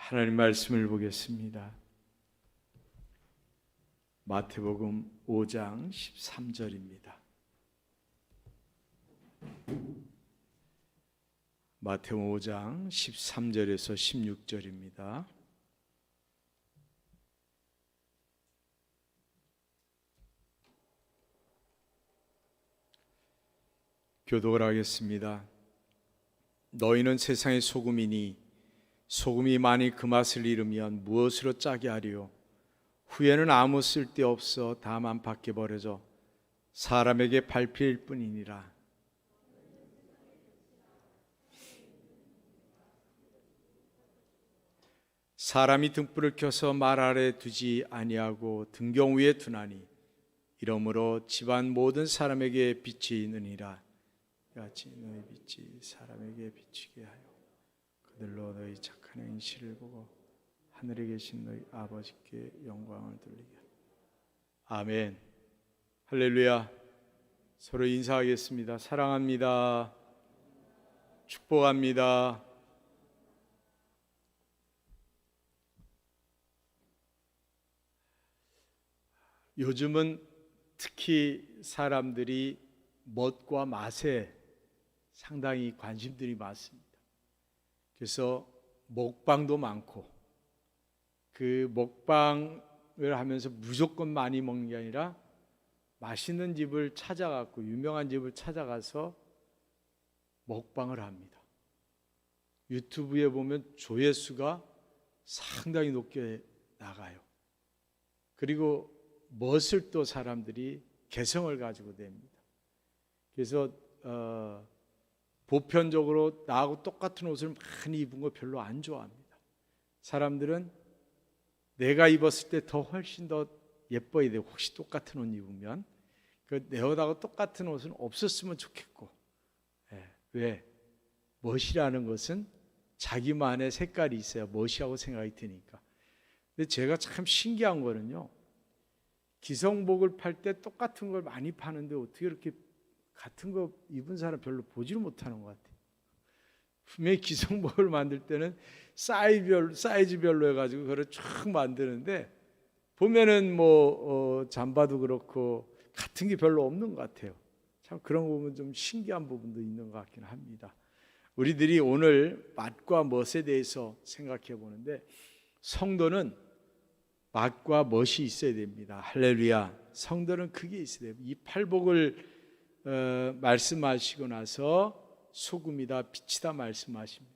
하나님 말씀을 보겠습니다. 마태복음 5장 13절입니다. 마태복음 5장 13절에서 16절입니다. 교독을 하겠습니다. 너희는 세상의 소금이니 소금이 많이 그 맛을 잃으면 무엇으로 짜게 하리요? 후에는 아무 쓸데없어 다만 밖에 버려져 사람에게 밟힐 뿐이니라. 사람이 등불을 켜서 말 아래 두지 아니하고 등경 위에 두나니 이러므로 집안 모든 사람에게 빛이 있느니라. 같이 너희 빛이 사람에게 비치게 하여 그들로 너희 착한 행실을 보고 하늘에 계신 너희 아버지께 영광을 돌리게 하라. 아멘. 할렐루야. 서로 인사하겠습니다. 사랑합니다. 축복합니다. 요즘은 특히 사람들이 멋과 맛에 상당히 관심들이 많습니다. 그래서 먹방도 많고, 그 먹방을 하면서 무조건 많이 먹는 게 아니라 맛있는 집을 찾아가고 유명한 집을 찾아가서 먹방을 합니다. 유튜브에 보면 조회수가 상당히 높게 나가요. 그리고 멋을 또 사람들이 개성을 가지고 냅니다. 그래서 보편적으로 나하고 똑같은 옷을 많이 입은 거 별로 안 좋아합니다. 사람들은 내가 입었을 때 더 훨씬 더 예뻐야 돼요. 혹시 똑같은 옷 입으면 내 옷하고 똑같은 옷은 없었으면 좋겠고, 왜? 멋이라는 것은 자기만의 색깔이 있어야 멋이라고 생각이 드니까. 근데 제가 참 신기한 거는요, 기성복을 팔 때 똑같은 걸 많이 파는데 어떻게 이렇게 같은 거 입은 사람 별로 보지를 못하는 것 같아요. 분명히 기성복을 만들 때는 사이즈별로 해가지고 그걸 쭉 만드는데 보면은 잠바도 그렇고 같은 게 별로 없는 것 같아요. 참 그런 거 보면 좀 신기한 부분도 있는 것 같긴 합니다. 우리들이 오늘 맛과 멋에 대해서 생각해 보는데, 성도는 맛과 멋이 있어야 됩니다. 할렐루야. 성도는 그게 있어야 돼요. 이 팔복을 말씀하시고 나서 소금이다 빛이다 말씀하십니다.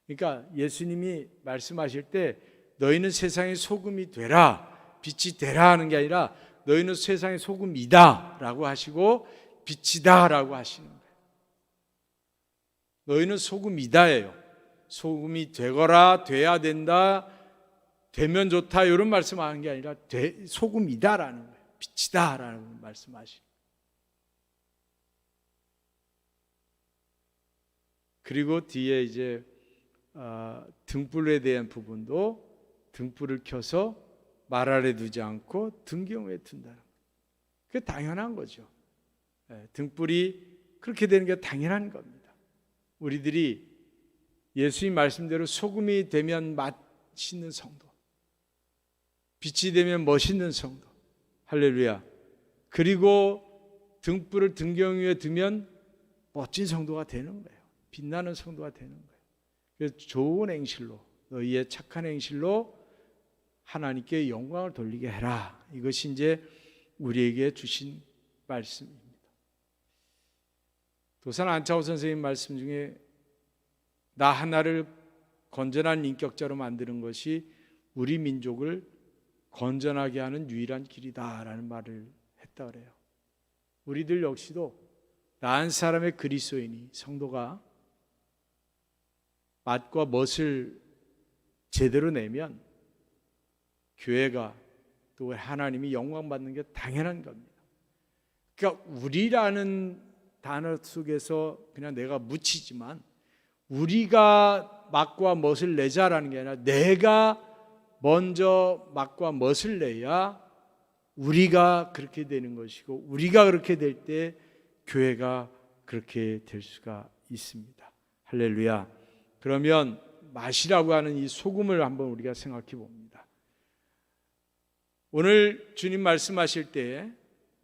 그러니까 예수님이 말씀하실 때 너희는 세상의 소금이 되라, 빛이 되라 하는 게 아니라 너희는 세상의 소금이다 라고 하시고 빛이다 라고 하시는 거예요. 너희는 소금이다예요. 소금이 되거라, 돼야 된다, 되면 좋다 이런 말씀하는 게 아니라 소금이다라는 거예요. 빛이다라는 말씀하시고, 그리고 뒤에 이제 등불에 대한 부분도 등불을 켜서 말 아래 두지 않고 등경 위에 둔다는 거예요. 그게 당연한 거죠. 등불이 그렇게 되는 게 당연한 겁니다. 우리들이 예수님 말씀대로 소금이 되면 맛있는 성도, 빛이 되면 멋있는 성도, 할렐루야. 그리고 등불을 등경 위에 두면 멋진 성도가 되는 거예요. 빛나는 성도가 되는 거예요. 그래서 좋은 행실로, 너희의 착한 행실로 하나님께 영광을 돌리게 해라. 이것이 이제 우리에게 주신 말씀입니다. 도산 안차호 선생님 말씀 중에 나 하나를 건전한 인격자로 만드는 것이 우리 민족을 건전하게 하는 유일한 길이다라는 말을 했다 그래요. 우리들 역시도 나 한 사람의 그리스도인이, 성도가 맛과 멋을 제대로 내면 교회가 또 하나님이 영광 받는 게 당연한 겁니다. 그러니까 우리라는 단어 속에서 그냥 내가 묻히지만 우리가 맛과 멋을 내자라는 게 아니라 내가 먼저 맛과 멋을 내야 우리가 그렇게 되는 것이고, 우리가 그렇게 될 때 교회가 그렇게 될 수가 있습니다. 할렐루야. 그러면 맛이라고 하는 이 소금을 한번 우리가 생각해 봅니다. 오늘 주님 말씀하실 때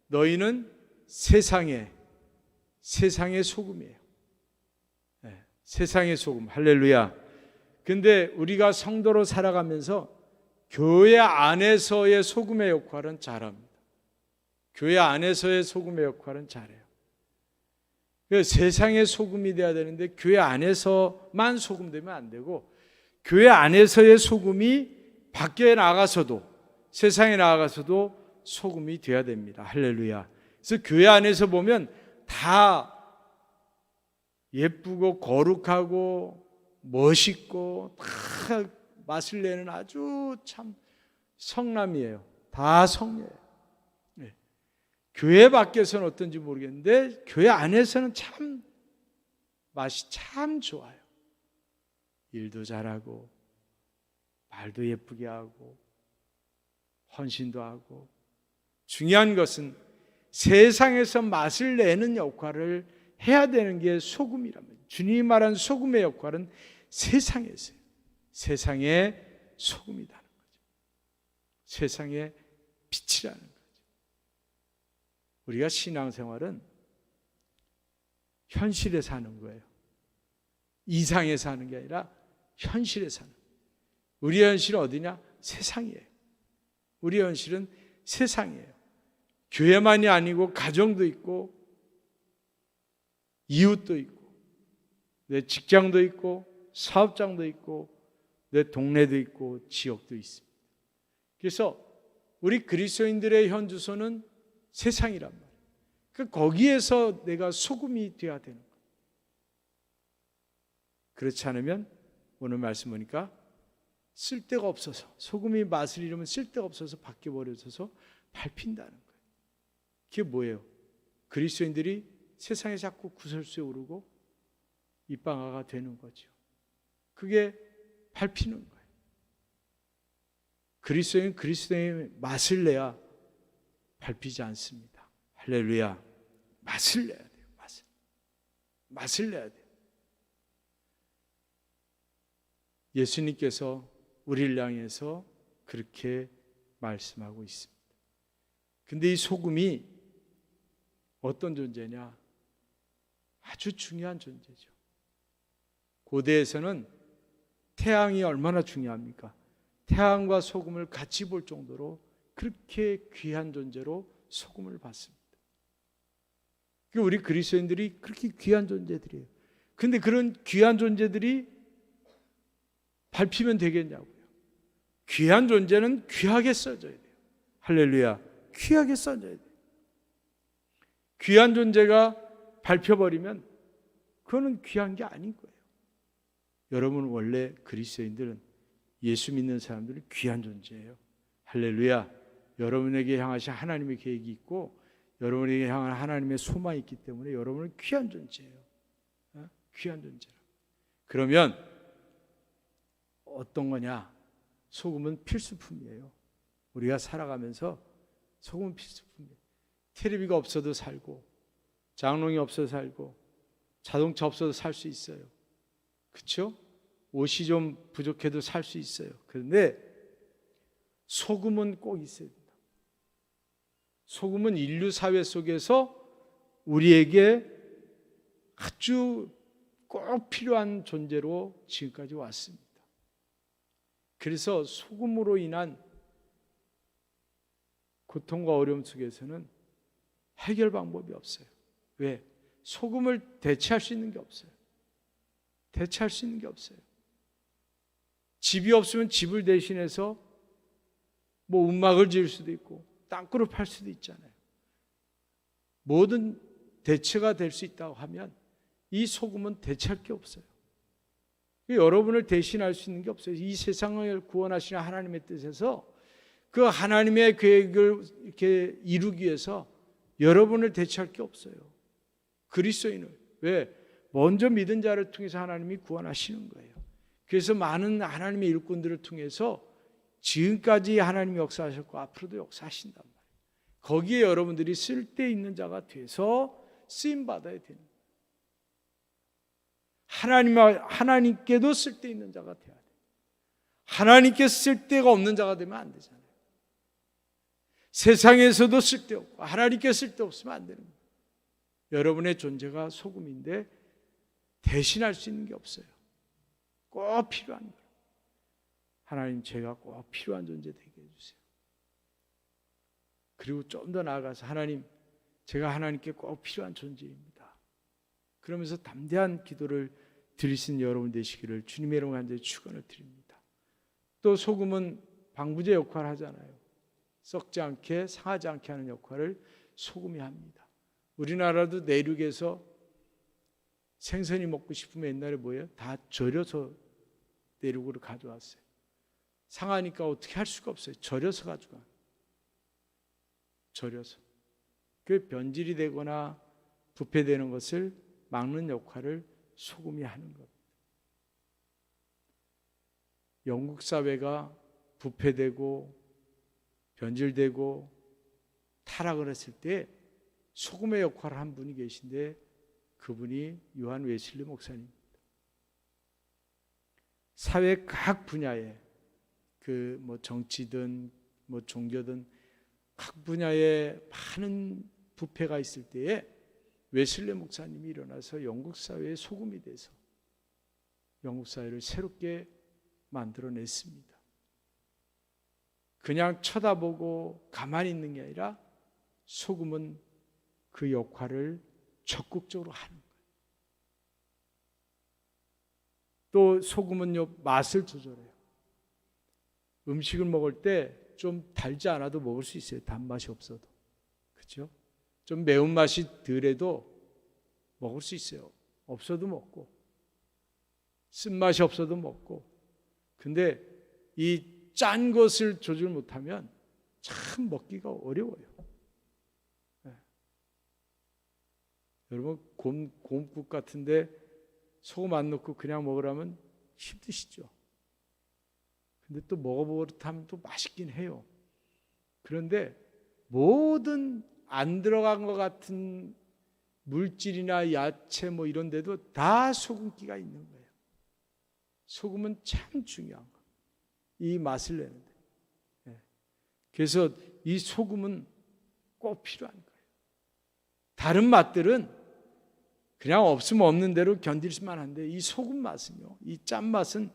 너희는 세상의 소금이에요. 네, 세상의 소금. 할렐루야. 근데 우리가 성도로 살아가면서 교회 안에서의 소금의 역할은 잘합니다. 교회 안에서의 소금의 역할은 잘해요. 세상의 소금이 돼야 되는데 교회 안에서만 소금 되면 안 되고 교회 안에서의 소금이 밖에 나가서도 세상에 나가서도 소금이 돼야 됩니다. 할렐루야. 그래서 교회 안에서 보면 다 예쁘고 거룩하고 멋있고 다 맛을 내는 아주 참 성남이에요. 다 성녀예요. 네. 교회 밖에서는 어떤지 모르겠는데 교회 안에서는 참 맛이 참 좋아요. 일도 잘하고 말도 예쁘게 하고 헌신도 하고 중요한 것은 세상에서 맛을 내는 역할을 해야 되는 게 소금이라면 주님이 말한 소금의 역할은 세상에서요. 세상의 소금이라는 거죠. 세상의 빛이라는 거죠. 우리가 신앙생활은 현실에 사는 거예요. 이상에 사는 게 아니라 현실에 사는 거예요. 우리의 현실은 어디냐? 세상이에요. 우리의 현실은 세상이에요. 교회만이 아니고 가정도 있고 이웃도 있고 내 직장도 있고 사업장도 있고 내 동네도 있고 지역도 있습니다. 그래서 우리 그리스도인들의 현주소는 세상이란 말이에요. 거기에서 내가 소금이 되어야 되는 거예요. 그렇지 않으면 오늘 말씀 보니까 쓸데가 없어서 소금이 맛을 잃으면 쓸데가 없어서 밖에 버려져서 밟힌다는 거예요. 그게 뭐예요? 그리스도인들이 세상에 자꾸 구설수에 오르고 입방아가 되는 거죠. 그게 밟히는 거예요. 그리스도인 그리스도의 맛을 내야 밟히지 않습니다. 할렐루야. 맛을 내야 돼요. 맛을 내야 돼요. 예수님께서 우리를 향해서 그렇게 말씀하고 있습니다. 근데 이 소금이 어떤 존재냐? 아주 중요한 존재죠. 고대에서는 태양이 얼마나 중요합니까? 태양과 소금을 같이 볼 정도로 그렇게 귀한 존재로 소금을 봤습니다. 우리 그리스도인들이 그렇게 귀한 존재들이에요. 근데 그런 귀한 존재들이 밟히면 되겠냐고요. 귀한 존재는 귀하게 써져야 돼요. 할렐루야. 귀하게 써져야 돼요. 귀한 존재가 밟혀버리면 그거는 귀한 게 아닌 거예요. 여러분 원래 그리스도인들은 예수 믿는 사람들은 귀한 존재예요. 할렐루야. 여러분에게 향하신 하나님의 계획이 있고 여러분에게 향한 하나님의 소망이 있기 때문에 여러분은 귀한 존재예요. 귀한 존재라. 그러면 어떤 거냐? 소금은 필수품이에요. 우리가 살아가면서 소금은 필수품이에요. 텔레비가 없어도 살고 장롱이 없어도 살고 자동차 없어도 살 수 있어요. 그렇죠? 옷이 좀 부족해도 살 수 있어요. 그런데 소금은 꼭 있어야 된다. 소금은 인류 사회 속에서 우리에게 아주 꼭 필요한 존재로 지금까지 왔습니다. 그래서 소금으로 인한 고통과 어려움 속에서는 해결 방법이 없어요. 왜? 소금을 대체할 수 있는 게 없어요. 대체할 수 있는 게 없어요. 집이 없으면 집을 대신해서 뭐 움막을 지을 수도 있고 땅굴을 팔 수도 있잖아요. 모든 대체가 될 수 있다고 하면 이 소금은 대체할 게 없어요. 여러분을 대신할 수 있는 게 없어요. 이 세상을 구원하시는 하나님의 뜻에서 그 하나님의 계획을 이렇게 이루기 위해서 여러분을 대체할 게 없어요. 그리스도인을. 왜? 먼저 믿은 자를 통해서 하나님이 구원하시는 거예요. 그래서 많은 하나님의 일꾼들을 통해서 지금까지 하나님이 역사하셨고 앞으로도 역사하신단 말이에요. 거기에 여러분들이 쓸데있는 자가 돼서 쓰임받아야 되는 거예요. 하나님께도 쓸데있는 자가 돼야 돼. 하나님께 쓸데가 없는 자가 되면 안 되잖아요. 세상에서도 쓸데없고 하나님께 쓸데없으면 안 되는 거예요. 여러분의 존재가 소금인데 대신할 수 있는 게 없어요. 꼭 필요한 거예요. 하나님, 제가 꼭 필요한 존재 되게 해주세요. 그리고 좀 더 나아가서 하나님, 제가 하나님께 꼭 필요한 존재입니다. 그러면서 담대한 기도를 드리신 여러분 되시기를 주님의 이름으로 간절히 축원을 드립니다. 또 소금은 방부제 역할을 하잖아요. 썩지 않게 상하지 않게 하는 역할을 소금이 합니다. 우리나라도 내륙에서 생선이 먹고 싶으면 옛날에 뭐예요? 다 절여서 내륙으로 가져왔어요. 상하니까 어떻게 할 수가 없어요. 절여서 가져가. 절여서. 그 변질이 되거나 부패되는 것을 막는 역할을 소금이 하는 겁니다. 영국 사회가 부패되고 변질되고 타락을 했을 때 소금의 역할을 한 분이 계신데 그분이 요한 웨슬리 목사님입니다. 사회 각 분야에 정치든 종교든 각 분야에 많은 부패가 있을 때에 웨슬리 목사님이 일어나서 영국 사회의 소금이 돼서 영국 사회를 새롭게 만들어냈습니다. 그냥 쳐다보고 가만히 있는 게 아니라 소금은 그 역할을 적극적으로 하는 거예요. 또 소금은요, 맛을 조절해요. 음식을 먹을 때 좀 달지 않아도 먹을 수 있어요. 단맛이 없어도. 그렇죠? 좀 매운맛이 덜해도 먹을 수 있어요. 없어도 먹고. 쓴맛이 없어도 먹고. 근데 이 짠 것을 조절 못하면 참 먹기가 어려워요. 네. 여러분 곰국 같은데 소금 안 넣고 그냥 먹으라면 힘드시죠? 근데 또 먹어보면 또 맛있긴 해요. 그런데 모든 안 들어간 것 같은 물질이나 야채 이런 데도 다 소금기가 있는 거예요. 소금은 참 중요한 거예요. 이 맛을 내는데. 그래서 이 소금은 꼭 필요한 거예요. 다른 맛들은 그냥 없으면 없는 대로 견딜 수만 한데 이 소금 맛은요, 이 짠맛은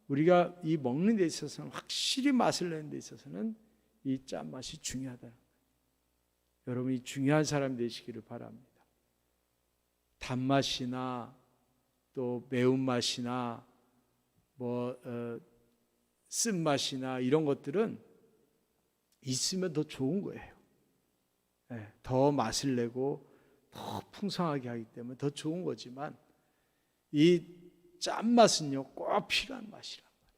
우리가 이 먹는 데 있어서는 확실히 맛을 내는 데 있어서는 이 짠맛이 중요하다. 여러분이 중요한 사람 되시기를 바랍니다. 단맛이나 또 매운맛이나 쓴맛이나 이런 것들은 있으면 더 좋은 거예요. 더 맛을 내고 더 풍성하게 하기 때문에 더 좋은 거지만 이 짠맛은요 꼭 필요한 맛이란 말이에요.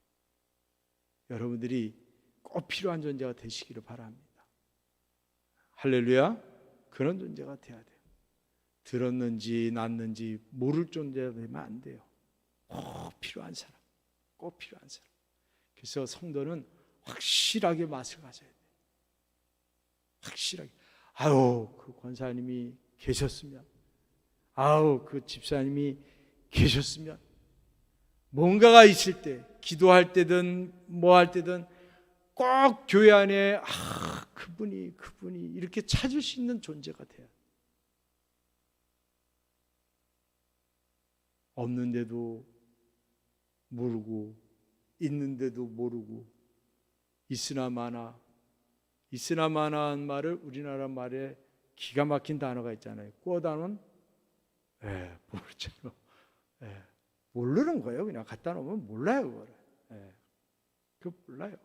여러분들이 꼭 필요한 존재가 되시기를 바랍니다. 할렐루야. 그런 존재가 돼야 돼요. 들었는지 났는지 모를 존재가 되면 안 돼요. 꼭 필요한 사람, 꼭 필요한 사람. 그래서 성도는 확실하게 맛을 가져야 돼요. 확실하게. 그 권사님이 계셨으면, 그 집사님이 계셨으면, 뭔가가 있을 때, 기도할 때든 할 때든 꼭 교회 안에 그분이 이렇게 찾을 수 있는 존재가 돼요. 없는데도 모르고 있는데도 모르고 있으나 마나 한 말을 우리나라 말에 기가 막힌 단어가 있잖아요. 꿔다는 모르잖아요. 모르는 거예요. 그냥 갖다 놓으면 몰라요. 그거를. 그거 몰라요.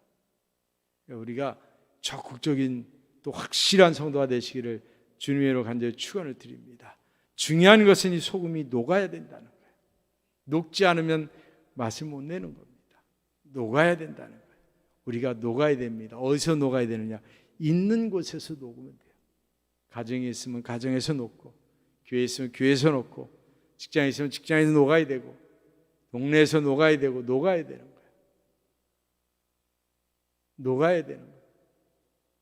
우리가 적극적인 또 확실한 성도가 되시기를 주님의 이름으로 간절히 축원을 드립니다. 중요한 것은 이 소금이 녹아야 된다는 거예요. 녹지 않으면 맛을 못 내는 겁니다. 녹아야 된다는 거예요. 우리가 녹아야 됩니다. 어디서 녹아야 되느냐? 있는 곳에서 녹으면 돼요. 가정에 있으면 가정에서 녹고, 교회에 있으면 교회에서 녹고, 직장에 있으면 직장에서 녹아야 되고, 동네에서 녹아야 되고, 녹아야 되는 거예요. 녹아야 되는 거예요.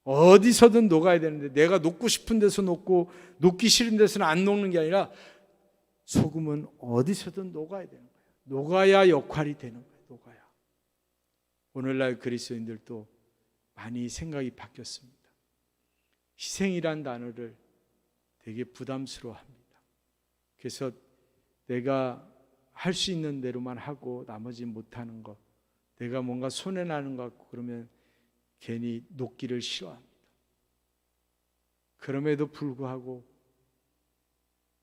어디서든 녹아야 되는데 내가 녹고 싶은 데서 녹고 녹기 싫은 데서는 안 녹는 게 아니라 소금은 어디서든 녹아야 되는 거예요. 녹아야 역할이 되는 거예요. 녹아야. 오늘날 그리스도인들도 많이 생각이 바뀌었습니다. 희생이란 단어를 되게 부담스러워합니다. 그래서 내가 할 수 있는 대로만 하고 나머지 못하는 것, 내가 뭔가 손해나는 것 같고 그러면 괜히 녹기를 싫어합니다. 그럼에도 불구하고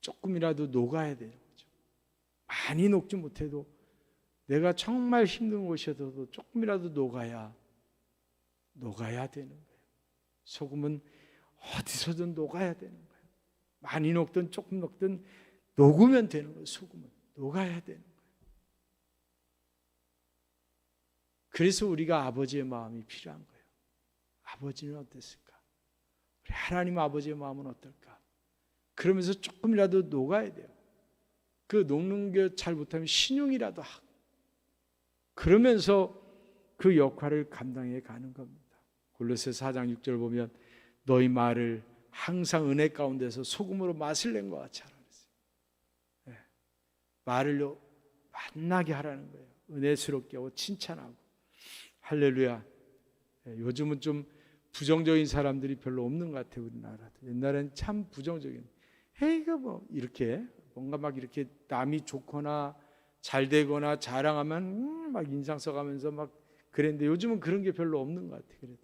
조금이라도 녹아야 되는 거죠. 많이 녹지 못해도 내가 정말 힘든 곳이어도 조금이라도 녹아야 되는 거예요. 소금은 어디서든 녹아야 되는 거예요. 많이 녹든 조금 녹든 녹으면 되는 거예요. 소금은 녹아야 되는 거예요. 그래서 우리가 아버지의 마음이 필요한 거예요. 아버지는 어땠을까? 우리 하나님 아버지의 마음은 어떨까? 그러면서 조금이라도 녹아야 돼요. 그 녹는 게 잘 못하면 신용이라도 하고 그러면서 그 역할을 감당해 가는 겁니다. 골로새서 4장 6절 보면 너희 말을 항상 은혜 가운데서 소금으로 맛을 낸 것 같이 하라 그랬어요. 네. 말을 만나게 하라는 거예요. 은혜스럽게 하고 칭찬하고. 할렐루야. 네. 요즘은 좀 부정적인 사람들이 별로 없는 것 같아요. 우리나라도. 옛날엔 참 부정적인. 이거 뭐 이렇게 뭔가 막 이렇게 남이 좋거나 잘 되거나 자랑하면 막 인상 써가면서 막 그랬는데 요즘은 그런 게 별로 없는 것 같아요.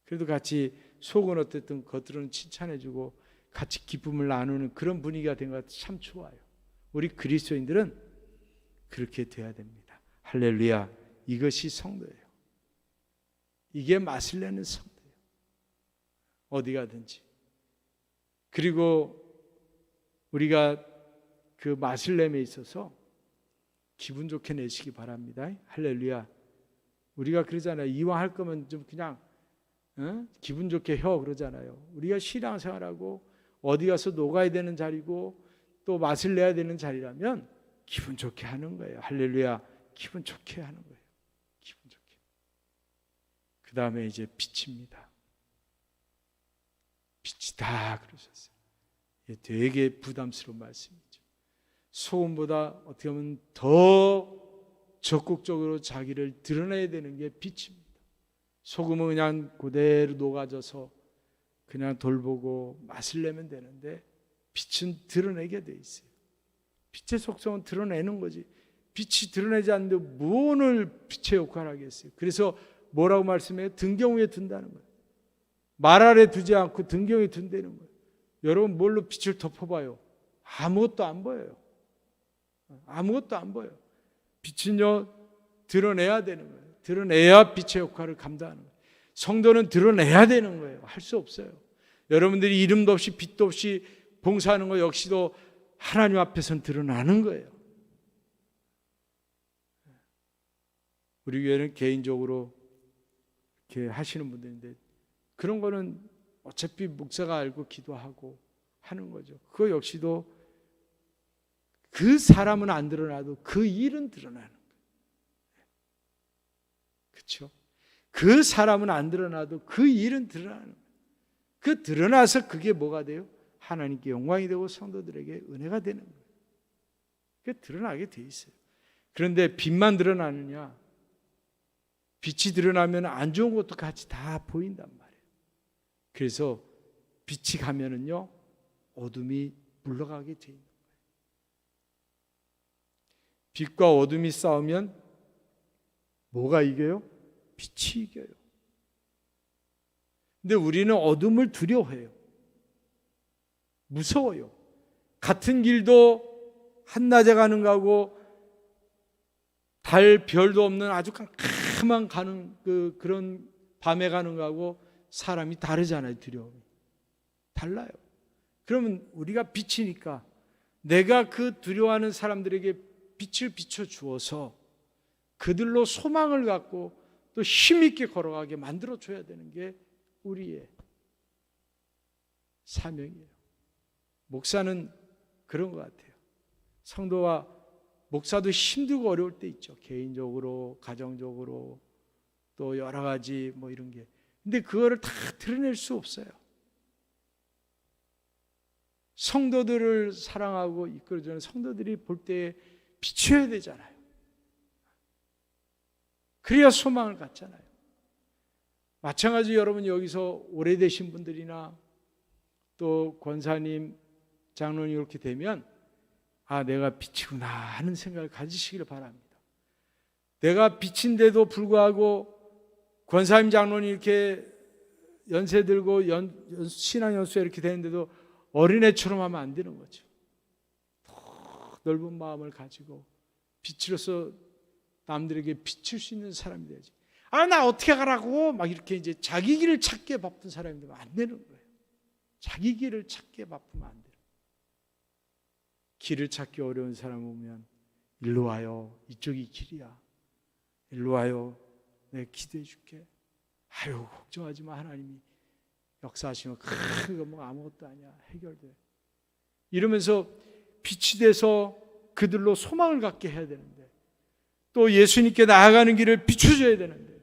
그래도 같이 속은 어쨌든 겉으로는 칭찬해주고 같이 기쁨을 나누는 그런 분위기가 된 것 같아서 참 좋아요. 우리 그리스도인들은 그렇게 돼야 됩니다. 할렐루야. 이것이 성도예요. 이게 맛을 내는 성도예요. 어디 가든지. 그리고 우리가 그 맛을 내에 있어서 기분 좋게 내시기 바랍니다. 할렐루야. 우리가 그러잖아요. 이왕 할 거면 좀 그냥 기분 좋게 혀 그러잖아요. 우리가 신앙생활하고 어디 가서 녹아야 되는 자리고 또 맛을 내야 되는 자리라면 기분 좋게 하는 거예요. 할렐루야. 기분 좋게 하는 거예요. 기분 좋게. 그 다음에 이제 빛입니다. 빛이다 그러셨어요. 되게 부담스러운 말씀이죠. 소금보다 어떻게 보면 더 적극적으로 자기를 드러내야 되는 게 빛입니다. 소금은 그냥 그대로 녹아져서 그냥 돌보고 맛을 내면 되는데 빛은 드러내게 돼 있어요. 빛의 속성은 드러내는 거지. 빛이 드러내지 않는데 무엇을 빛의 역할을 하겠어요. 그래서 뭐라고 말씀해요? 등경 위에 둔다는 거예요. 말 아래 두지 않고 등경 위에 둔다는 거예요. 여러분 뭘로 빛을 덮어봐요? 아무것도 안 보여요. 아무것도 안 보여요. 빛은요 드러내야 되는 거예요. 드러내야 빛의 역할을 감당하는 거예요. 성도는 드러내야 되는 거예요. 할 수 없어요. 여러분들이 이름도 없이 빛도 없이 봉사하는 거 역시도 하나님 앞에서는 드러나는 거예요. 우리 교회는 개인적으로 이렇게 하시는 분들인데 그런 거는 어차피 목사가 알고 기도하고 하는 거죠. 그거 역시도 그 사람은 안 드러나도 그 일은 드러나는 거예요. 그렇죠? 그 사람은 안 드러나도 그 일은 드러나는 거예요. 그 드러나서 그게 뭐가 돼요? 하나님께 영광이 되고 성도들에게 은혜가 되는 거예요. 그게 드러나게 돼 있어요. 그런데 빛만 드러나느냐? 빛이 드러나면 안 좋은 것도 같이 다 보인단 말이에요. 그래서 빛이 가면은요 어둠이 물러가게 돼 있는 거예요. 빛과 어둠이 싸우면 뭐가 이겨요? 빛이 이겨요. 근데 우리는 어둠을 두려워해요. 무서워요. 같은 길도 한낮에 가는 거하고 달 별도 없는 아주 캄캄한 가는 그런 밤에 가는 거하고 사람이 다르잖아요. 두려움이 달라요. 그러면 우리가 빛이니까 내가 그 두려워하는 사람들에게 빛을 비춰 주어서 그들로 소망을 갖고 또 힘있게 걸어가게 만들어 줘야 되는 게 우리의 사명이에요. 목사는 그런 것 같아요. 성도와 목사도 힘들고 어려울 때 있죠. 개인적으로, 가정적으로 또 여러 가지 뭐 이런 게. 근데 그거를 다 드러낼 수 없어요. 성도들을 사랑하고 이끌어주는 성도들이 볼 때 비춰야 되잖아요. 그래야 소망을 갖잖아요. 마찬가지로 여러분 여기서 오래되신 분들이나 또 권사님, 장로님 이렇게 되면 내가 빛이구나 하는 생각을 가지시기를 바랍니다. 내가 빛인데도 불구하고 권사님, 장로님 이렇게 연세 들고 신앙 연수에 이렇게 되는데도 어린애처럼 하면 안 되는 거죠. 더 넓은 마음을 가지고 빛으로서 남들에게 비출 수 있는 사람이 돼야지. 나 어떻게 하라고 막 이렇게 이제 자기 길을 찾기에 바쁜 사람이 되면 안 되는 거예요. 자기 길을 찾기에 바쁘면 안 돼요. 길을 찾기 어려운 사람 보면 일로 와요. 이쪽이 길이야. 일로 와요. 내가 기도해 줄게. 걱정하지 마. 하나님이 역사하시면 그거 뭐 아무것도 아니야. 해결돼. 이러면서 빛이 돼서 그들로 소망을 갖게 해야 되는데, 또 예수님께 나아가는 길을 비춰줘야 되는데,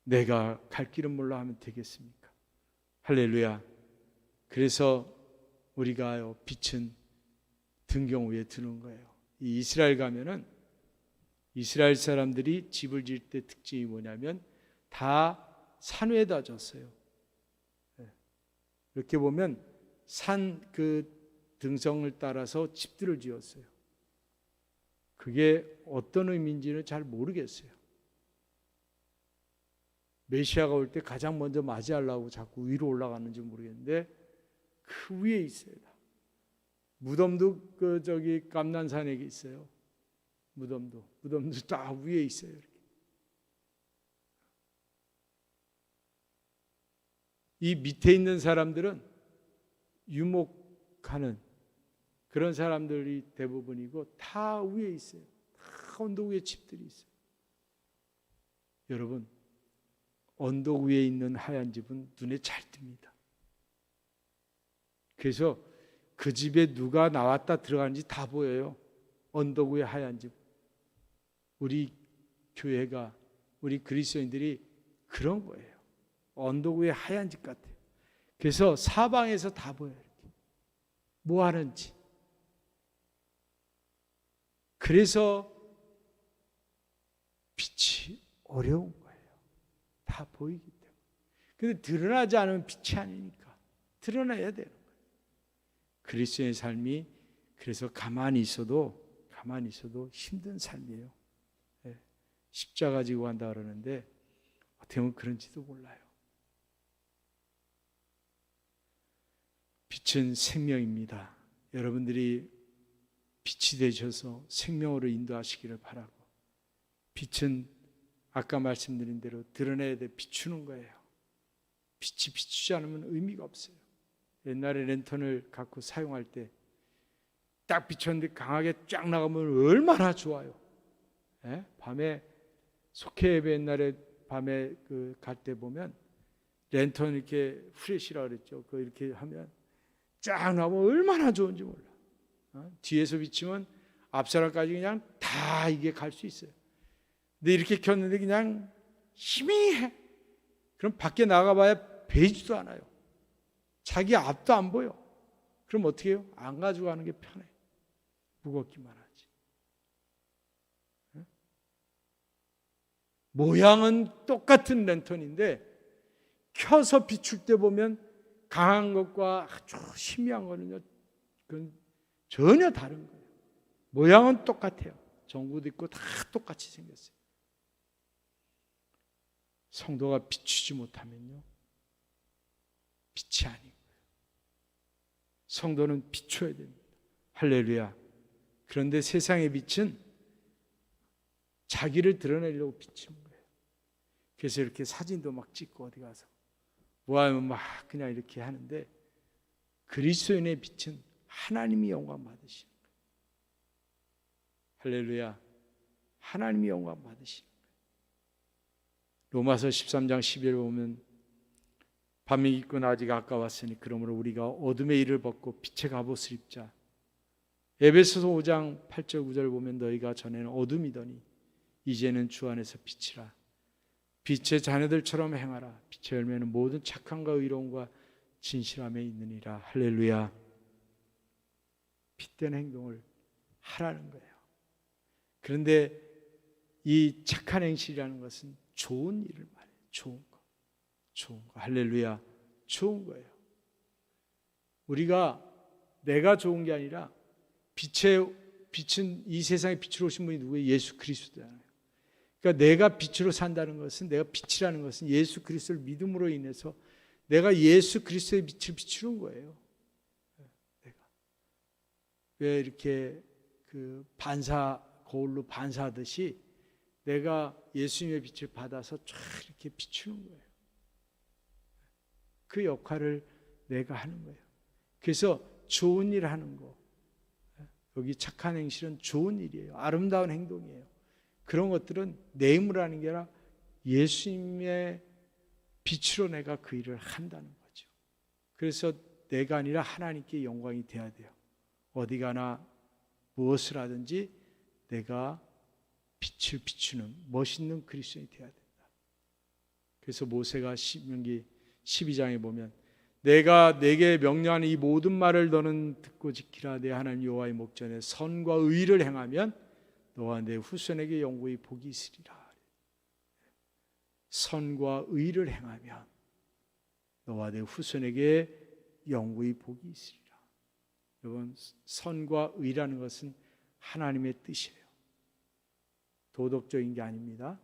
내가 갈 길은 몰라 하면 되겠습니까? 할렐루야. 그래서 우리가 빛은 등경 위에 두는 거예요. 이 이스라엘 가면은 이스라엘 사람들이 집을 지을 때 특징이 뭐냐면 다 산 위에다 졌어요. 이렇게 보면 산 그 등성을 따라서 집들을 지었어요. 그게 어떤 의미인지는 잘 모르겠어요. 메시아가 올 때 가장 먼저 맞이하려고 자꾸 위로 올라가는지 모르겠는데 그 위에 있어요. 무덤도 저기 감난산에 있어요. 무덤도 다 위에 있어요. 이렇게. 이 밑에 있는 사람들은 유목하는 그런 사람들이 대부분이고 다 위에 있어요. 다 언덕 위에 집들이 있어요. 여러분, 언덕 위에 있는 하얀 집은 눈에 잘 띕니다. 그래서 그 집에 누가 나왔다 들어가는지 다 보여요. 언덕 위에 하얀 집. 우리 교회가, 우리 그리스도인들이 그런 거예요. 언덕 위에 하얀 집 같아요. 그래서 사방에서 다 보여요. 이렇게. 뭐 하는지. 그래서 빛이 어려운 거예요. 다 보이기 때문에. 근데 드러나지 않으면 빛이 아니니까 드러나야 되는 거예요. 그리스도의 삶이 그래서 가만히 있어도 힘든 삶이에요. 십자가 지고 간다 그러는데 어떻게 보면 그런지도 몰라요. 빛은 생명입니다. 여러분들이 빛이 되셔서 생명으로 인도하시기를 바라고, 빛은 아까 말씀드린 대로 드러내야 돼. 비추는 거예요. 빛이 비추지 않으면 의미가 없어요. 옛날에 랜턴을 갖고 사용할 때 딱 비췄는데 강하게 쫙 나가면 얼마나 좋아요. 밤에 속회 예배 옛날에 밤에 갈 때 보면 랜턴 이렇게 후레쉬라 그랬죠. 그 이렇게 하면 쫙 나오면 얼마나 좋은지 몰라. 뒤에서 비치면 앞사람까지 그냥 다 이게 갈 수 있어요. 근데 이렇게 켰는데 그냥 희미해. 그럼 밖에 나가봐야 보이지도 않아요. 자기 앞도 안 보여. 그럼 어떻게 해요? 안 가지고 가는 게 편해. 무겁기만 하지. 모양은 똑같은 랜턴인데 켜서 비출 때 보면 강한 것과 아주 희미한 거는요, 그건 전혀 다른 거예요. 모양은 똑같아요. 전구도 있고 다 똑같이 생겼어요. 성도가 비추지 못하면요, 빛이 아닌 거예요. 성도는 비춰야 됩니다. 할렐루야. 그런데 세상의 빛은 자기를 드러내려고 비치는 거예요. 그래서 이렇게 사진도 막 찍고 어디 가서 뭐 하면 막 그냥 이렇게 하는데, 그리스도인의 빛은 하나님이 영광 받으시는 거예요. 할렐루야. 하나님이 영광 받으시는 거예요. 로마서 13장 11절 보면 밤이 깊고 낮이 가까웠으니 그러므로 우리가 어둠의 일을 벗고 빛의 갑옷을 입자. 에베소서 5장 8절 9절 보면 너희가 전에는 어둠이더니 이제는 주 안에서 빛이라. 빛의 자녀들처럼 행하라. 빛의 열매는 모든 착함과 의로움과 진실함에 있느니라. 할렐루야. 빛된 행동을 하라는 거예요. 그런데 이 착한 행실이라는 것은 좋은 일을 말해요. 좋은 거. 할렐루야. 좋은 거예요. 우리가 내가 좋은 게 아니라 빛은 이 세상에 빛으로 오신 분이 누구예요? 예수 그리스도잖아요. 그러니까 내가 빛으로 산다는 것은, 내가 빛이라는 것은 예수 그리스도를 믿음으로 인해서 내가 예수 그리스도의 빛을 비추는 거예요. 내가 왜 이렇게 그 거울로 반사하듯이 내가 예수님의 빛을 받아서 쫙 이렇게 비추는 거예요. 그 역할을 내가 하는 거예요. 그래서 좋은 일 하는 거, 여기 착한 행실은 좋은 일이에요. 아름다운 행동이에요. 그런 것들은 내 힘으로 하는 게 아니라 예수님의 빛으로 내가 그 일을 한다는 거죠. 그래서 내가 아니라 하나님께 영광이 돼야 돼요. 어디 가나 무엇을 하든지 내가 빛을 비추는 멋있는 그리스도인이 돼야 된다. 그래서 모세가 신명기 12장에 보면 내가 내게 명령하는 이 모든 말을 너는 듣고 지키라. 내 하나님 여호와의 목전에 선과 의를 행하면 너와 내 후손에게 영구히 복이 있으리라. 선과 의를 행하면 너와 내 후손에게 영구히 복이 있으리라. 여러분, 선과 의라는 것은 하나님의 뜻이에요. 도덕적인 게 아닙니다.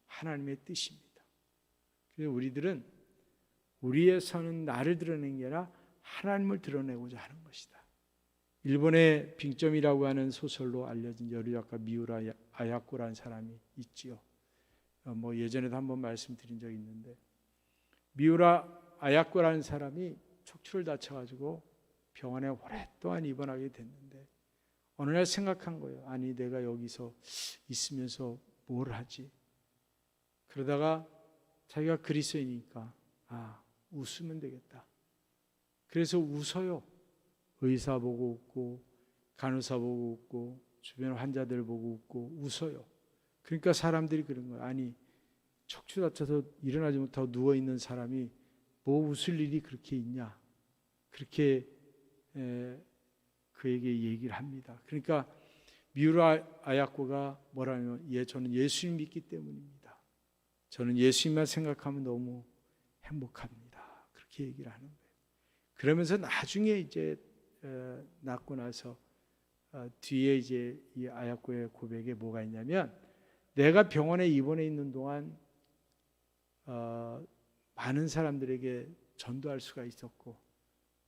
하나님의 뜻입니다. 그래서 우리들은 우리의 선은 나를 드러내는 게 아니라 하나님을 드러내고자 하는 것이다. 일본의 빙점이라고 하는 소설로 알려진 여류작가 미우라 아야코라는 사람이 있지요. 예전에도 한번 말씀드린 적이 있는데, 미우라 아야코라는 사람이 척추를 다쳐가지고 병원에 오랫동안 입원하게 됐는데 어느 날 생각한 거예요. 아니, 내가 여기서 있으면서 뭘 하지? 그러다가 자기가 그리스도이니까 웃으면 되겠다. 그래서 웃어요. 의사 보고 웃고, 간호사 보고 웃고, 주변 환자들 보고 웃고 웃어요. 그러니까 사람들이 그런 거예요. 아니, 척추 다쳐서 일어나지 못하고 누워있는 사람이 뭐 웃을 일이 그렇게 있냐. 그렇게 그에게 얘기를 합니다. 그러니까 미우라 아야코가 뭐라면, 저는 예수님 믿기 때문입니다. 저는 예수님만 생각하면 너무 행복합니다. 그렇게 얘기를 하는 거예요. 그러면서 나중에 이제 낳고 나서 뒤에 이제 이 아야코의 고백에 뭐가 있냐면, 내가 병원에 입원해 있는 동안 많은 사람들에게 전도할 수가 있었고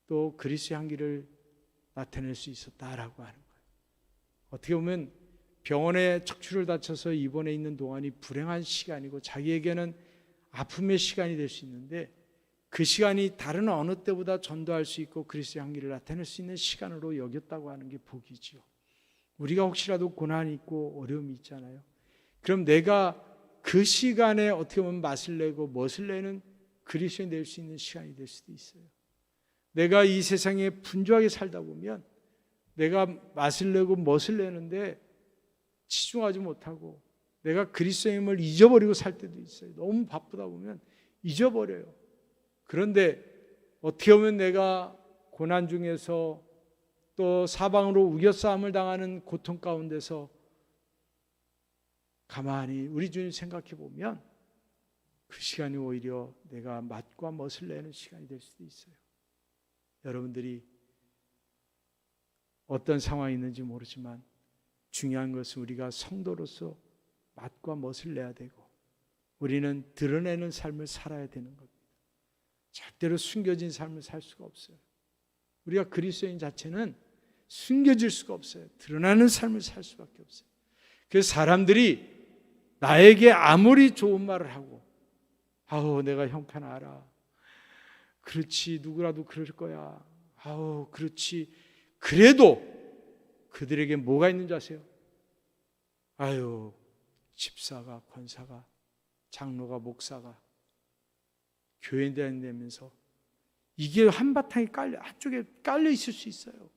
또 그리스도의 향기를 나타낼 수 있었다라고 하는 거예요. 어떻게 보면 병원에 척추를 다쳐서 입원해 있는 동안이 불행한 시간이고 자기에게는 아픔의 시간이 될 수 있는데, 그 시간이 다른 어느 때보다 전도할 수 있고 그리스도의 향기를 나타낼 수 있는 시간으로 여겼다고 하는 게 복이지요. 우리가 혹시라도 고난이 있고 어려움이 있잖아요. 그럼 내가 그 시간에 어떻게 보면 맛을 내고 멋을 내는 그리스도인이 될 수 있는 시간이 될 수도 있어요. 내가 이 세상에 분주하게 살다 보면 내가 맛을 내고 멋을 내는데 치중하지 못하고 내가 그리스도임을 잊어버리고 살 때도 있어요. 너무 바쁘다 보면 잊어버려요. 그런데 어떻게 보면 내가 고난 중에서 또 사방으로 우겨싸움을 당하는 고통 가운데서 가만히 우리 주님 생각해 보면 그 시간이 오히려 내가 맛과 멋을 내는 시간이 될 수도 있어요. 여러분들이 어떤 상황이 있는지 모르지만 중요한 것은 우리가 성도로서 맛과 멋을 내야 되고 우리는 드러내는 삶을 살아야 되는 겁니다. 절대로 숨겨진 삶을 살 수가 없어요. 우리가 그리스도인 자체는 숨겨질 수가 없어요. 드러나는 삶을 살 수밖에 없어요. 그래서 사람들이 나에게 아무리 좋은 말을 하고 내가 형편 알아. 그렇지, 누구라도 그럴 거야. 그렇지. 그래도 그들에게 뭐가 있는 줄 아세요? 집사가, 권사가, 장로가, 목사가 교회에 다니면서 이게 한바탕에 한쪽에 깔려 있을 수 있어요.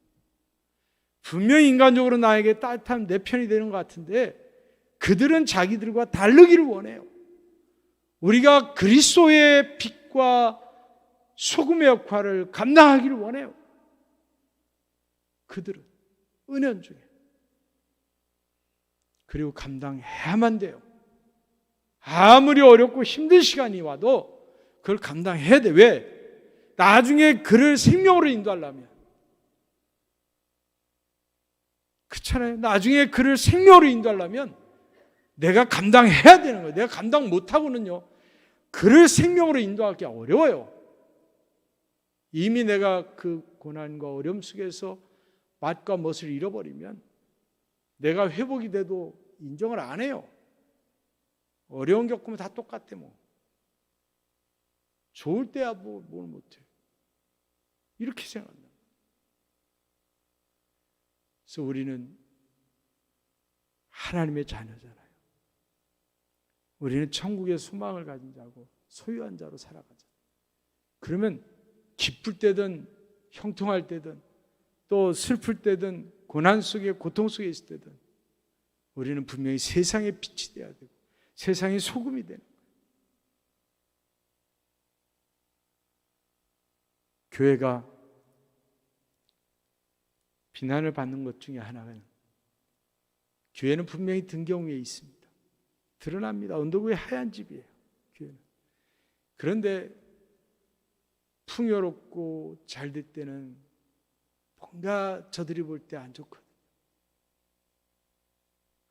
분명히 인간적으로 나에게 따뜻한 내 편이 되는 것 같은데 그들은 자기들과 다르기를 원해요. 우리가 그리스도의 빛과 소금의 역할을 감당하기를 원해요. 그들은 은연중에. 그리고 감당해야만 돼요. 아무리 어렵고 힘든 시간이 와도 그걸 감당해야 돼. 왜? 나중에 그를 생명으로 인도하려면. 그렇잖아요. 나중에 그를 생명으로 인도하려면 내가 감당해야 되는 거예요. 내가 감당 못하고는요, 그를 생명으로 인도하기 어려워요. 이미 내가 그 고난과 어려움 속에서 맛과 멋을 잃어버리면 내가 회복이 돼도 인정을 안 해요. 어려운 겪으면 다 똑같대 뭐. 좋을 때야 뭘 못해. 이렇게 생각한다. 그래서 우리는 하나님의 자녀잖아요. 우리는 천국의 소망을 가진 자고 소유한 자로 살아가잖아요. 그러면 기쁠 때든 형통할 때든 또 슬플 때든 고난 속에 고통 속에 있을 때든 우리는 분명히 세상의 빛이 되어야 되고 세상의 소금이 되는 거예요. 교회가 비난을 받는 것 중에 하나는 교회는 분명히 등경 위에 있습니다. 드러납니다. 언덕 위에 하얀 집이에요. 교회는. 그런데 풍요롭고 잘 될 때는 뭔가 저들이 볼 때 안 좋거든요.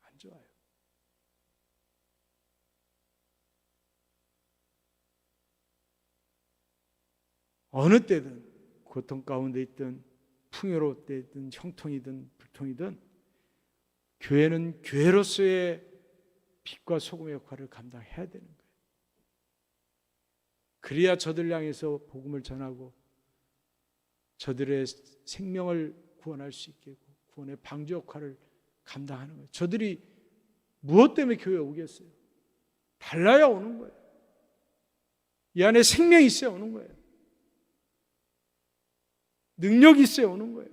안 좋아요. 어느 때든 고통 가운데 있든 풍요로울 때든 형통이든 불통이든 교회는 교회로서의 빛과 소금의 역할을 감당해야 되는 거예요. 그래야 저들 향해서 복음을 전하고 저들의 생명을 구원할 수 있게 하고 구원의 방주 역할을 감당하는 거예요. 저들이 무엇 때문에 교회에 오겠어요? 달라야 오는 거예요. 이 안에 생명이 있어야 오는 거예요. 능력이 있어야 오는 거예요.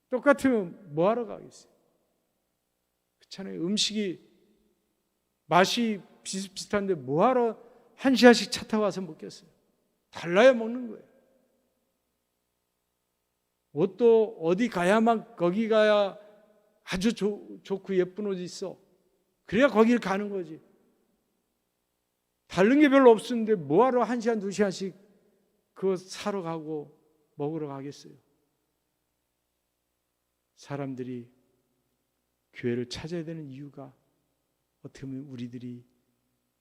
똑같으면 뭐하러 가겠어요? 그렇잖아요. 음식이 맛이 비슷비슷한데 뭐하러 한 시간씩 차 타고 와서 먹겠어요? 달라야 먹는 거예요. 옷도 어디 가야만 거기 가야 아주 좋고 예쁜 옷이 있어. 그래야 거기를 가는 거지. 다른 게 별로 없었는데 뭐하러 한 시간 두 시간씩 그거 사러 가고 먹으러 가겠어요? 사람들이 교회를 찾아야 되는 이유가 어떻게 보면 우리들이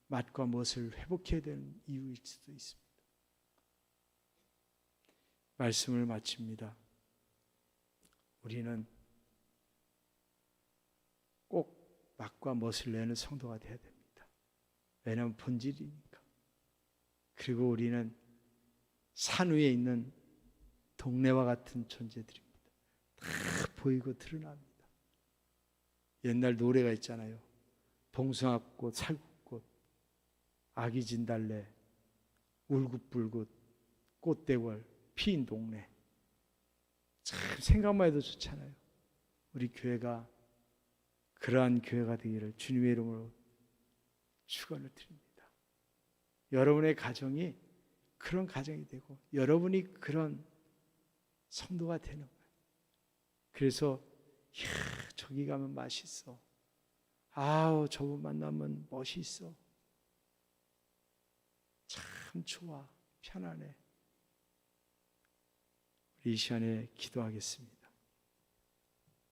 맛과 멋을 회복해야 되는 이유일 수도 있습니다. 말씀을 마칩니다. 우리는 꼭 맛과 멋을 내는 성도가 되어야 됩니다. 왜냐하면 본질이니까. 그리고 우리는 산 위에 있는 동네와 같은 존재들입니다. 다 보이고 드러납니다. 옛날 노래가 있잖아요. 봉숭아꽃, 살구꽃, 아기 진달래, 울긋불긋, 꽃대월, 피인 동네. 참 생각만 해도 좋잖아요. 우리 교회가 그러한 교회가 되기를 주님의 이름으로 축원을 드립니다. 여러분의 가정이 그런 가정이 되고 여러분이 그런 성도가 되는 거예요. 그래서 저기 가면 맛있어. 아우 저분 만나면 멋있어. 참 좋아. 편안해. 우리 이 시간에 기도하겠습니다.